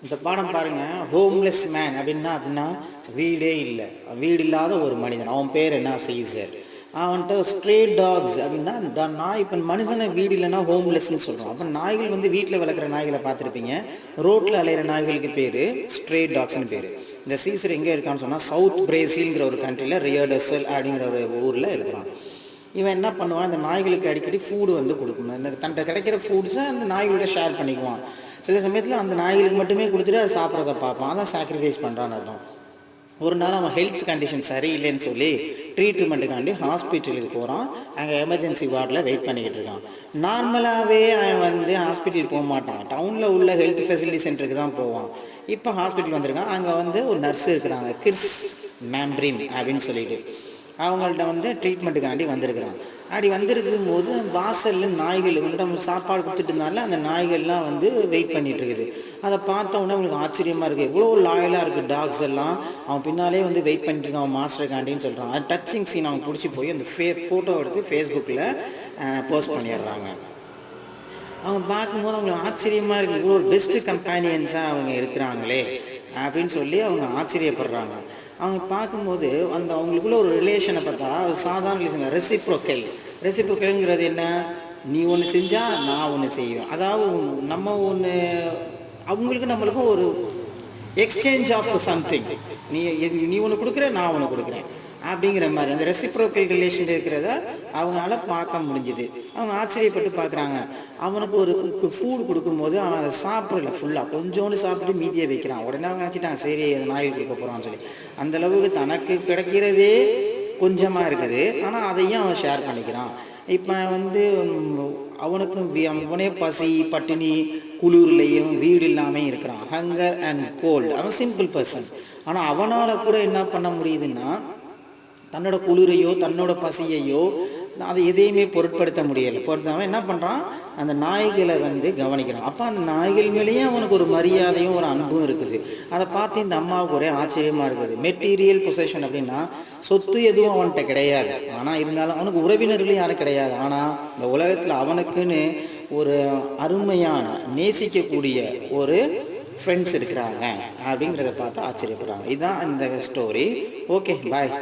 இந்த பாடம் பாருங்கள். ஹோம்லெஸ் மேன் அப்படின்னா வீடே இல்லை, வீடு இல்லாத ஒரு மனிதன். அவன் பேர் என்ன? சீசர். அவன்கிட்ட ஸ்ட்ரே டாக்ஸ் அப்படின்னா நாய். இப்போ மனுஷனை வீடு இல்லைன்னா ஹோம்லெஸ்ன்னு சொல்கிறோம். அப்போ நாய்கள் வந்து வீட்டில் வளர்க்குற நாய்களை பார்த்துருப்பீங்க. ரோட்டில் அலையிற நாய்களுக்கு பேர் ஸ்ட்ரே டாக்ஸ்னு பேர். இந்த சீசர் எங்கே இருக்கான்னு சொன்னால் சவுத் பிரேசில்ங்கிற ஒரு கண்ட்ரியில் ரியோடெசல் அப்படிங்கிற ஒரு ஊரில் இருக்கிறான். இவன் என்ன பண்ணுவான், இந்த நாய்களுக்கு அடிக்கடி ஃபுட்டு வந்து கொடுக்கணும். இந்த தன்கிட்ட கிடைக்கிற ஃபுட்ஸை அந்த நாய்களோட ஷேர் பண்ணிக்குவான். சில சமயத்தில் அந்த நாய்களுக்கு மட்டுமே கொடுத்துட்டு அதை சாப்பிட்றத பார்ப்பான். அதான் சாக்ரிஃபைஸ் பண்ணுறான்னு அர்த்தம். ஒரு நாள் அவன் ஹெல்த் கண்டிஷன் சரியில்லைன்னு சொல்லி ட்ரீட்மெண்ட்டுக்காண்டி ஹாஸ்பிட்டலுக்கு போகிறான். அங்கே எமர்ஜென்சி வார்டில் வெயிட் பண்ணிக்கிட்டு இருக்கான். நார்மலாகவே அவன் வந்து ஹாஸ்பிட்டல் போக மாட்டான், டவுனில் உள்ள ஹெல்த் ஃபெசிலிட்டி சென்டருக்கு தான் போவான். இப்போ ஹாஸ்பிட்டல் வந்திருக்கான். அங்கே வந்து ஒரு நர்ஸ் இருக்கிறாங்க, கிறிஸ் மேம்ப்ரிம் அப்படின்னு சொல்லிட்டு. அவங்கள்ட்ட வந்து ட்ரீட்மெண்ட்டுக்காண்டி வந்திருக்கிறான். அப்படி வந்திருக்கும் போது வாசலில் நாய்கள் நம்ம சாப்பாடு கொடுத்துட்டு இருந்தாலும் அந்த நாய்கள்லாம் வந்து வெயிட் பண்ணிட்டு இருக்குது. அதை பார்த்தோன்னே அவங்களுக்கு ஆச்சரியமாக இருக்குது. எவ்வளோ லாயலாக இருக்குது டாக்ஸ் எல்லாம். அவன் பின்னாலே வந்து வெயிட் பண்ணிட்டு இருக்கான் அவன் மாஸ்டருக்காண்டின்னு சொல்கிறான். அது டச்சிங் சீன். அவங்க பிடிச்சி போய் அந்த ஃபோட்டோ எடுத்து ஃபேஸ்புக்கில் போஸ்ட் பண்ணிடுறாங்க. அவங்க பார்க்கும்போது அவங்களுக்கு ஆச்சரியமாக இருக்குது. இவ்வளோ ஒரு பெஸ்ட்டு கம்பேனியன்ஸாக அவங்க இருக்கிறாங்களே அப்படின்னு சொல்லி அவங்க ஆச்சரியப்படுறாங்க. அவங்க பார்க்கும்போது அந்த அவங்களுக்குள்ள ஒரு ரிலேஷனை பார்த்தா சாதாரண ரிலேஷன், ரெசிப்ரோக்கல்ங்கிறது என்ன? நீ ஒன்று செஞ்சால் நான் ஒன்று செய்வேன். அதாவது நம்ம ஒன்று அவங்களுக்கு நம்மளுக்கும் ஒரு எக்ஸ்சேஞ்ச் ஆஃப் சம்திங். நீ ஒன்று கொடுக்குற, நான் ஒன்று கொடுக்குறேன் அப்படிங்கிற மாதிரி அந்த ரெசிப்ரோக்கல் ரிலேஷன் இருக்கிறத அவங்களால பார்க்க முடிஞ்சுது. அவங்க ஆச்சரியப்பட்டு பார்க்குறாங்க. அவனுக்கு ஒரு ஃபுட் கொடுக்கும்போது அவன் அதை சாப்பிடல, ஃபுல்லாக கொஞ்சோண்டு சாப்பிட்டு மீதியை வைக்கிறான். உடனே அவங்க நினச்சிட்டான் சரி நாய்க்கு கொடுக்க போகிறான்னு சொல்லி. அந்தளவுக்கு தனக்கு கிடைக்கிறதே கொஞ்சமாக இருக்குது, ஆனால் அதையும் அவன் ஷேர் பண்ணிக்கிறான். இப்போ வந்து அவனே பசி பட்டினி குளிர்லையும் வீடு இல்லாமல் இருக்கிறான், ஹங்கர் அண்ட் கோல்டு. அவன் சிம்பிள் பர்சன். ஆனால் அவனால் கூட என்ன பண்ண முடியுதுன்னா தன்னோட குளிரையோ தன்னோட பசியையோ அதை எதையுமே பொருட்படுத்த முடியலை. பொறுத்தவன் என்ன பண்ணுறான், அந்த நாய்களை வந்து கவனிக்கிறான். அப்போ அந்த நாய்கள் மேலேயும் அவனுக்கு ஒரு மரியாதையும் ஒரு அன்பும் இருக்குது. அதை பார்த்து இந்த அம்மாவுக்கு ஒரே ஆச்சரியமாக இருக்குது. மெட்டீரியல் பொசஷன் அப்படின்னா சொத்து எதுவும் அவன்கிட்ட கிடையாது, ஆனால் இருந்தாலும் அவனுக்கு உறவினர்களும் யாரும் கிடையாது. ஆனால் இந்த உலகத்தில் அவனுக்குன்னு ஒரு அருமையான நேசிக்கக்கூடிய ஒரு ஃப்ரெண்ட்ஸ் இருக்கிறாங்க அப்படிங்கிறத பார்த்து ஆச்சரியப்படுறாங்க. இதுதான் இந்த ஸ்டோரி. ஓகே, பாய்.